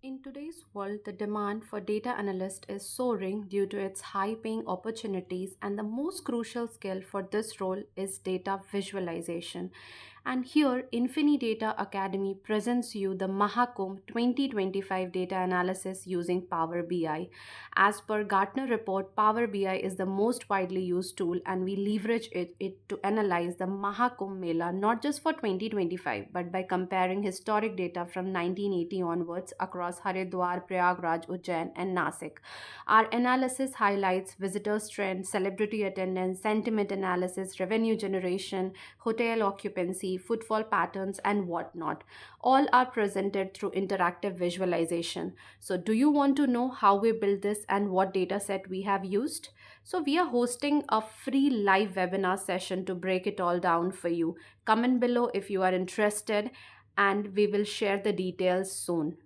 In today's world, the demand for data analyst is soaring due to its high paying opportunities, and the most crucial skill for this role is data visualization. And here, Infinidata Academy presents you the Mahakumbh 2025 data analysis using Power BI. As per Gartner report, Power BI is the most widely used tool, and we leverage it to analyze the Mahakumbh Mela not just for 2025 but by comparing historic data from 1980 onwards across Haridwar, Prayagraj, Ujjain, and Nasik. Our analysis highlights visitors' trends, celebrity attendance, sentiment analysis, revenue generation, hotel occupancy, footfall patterns, and whatnot. All are presented through interactive visualization. So, do you want to know how we build this and what data set we have used? So, we are hosting a free live webinar session to break it all down for you. Comment below if you are interested, and we will share the details soon.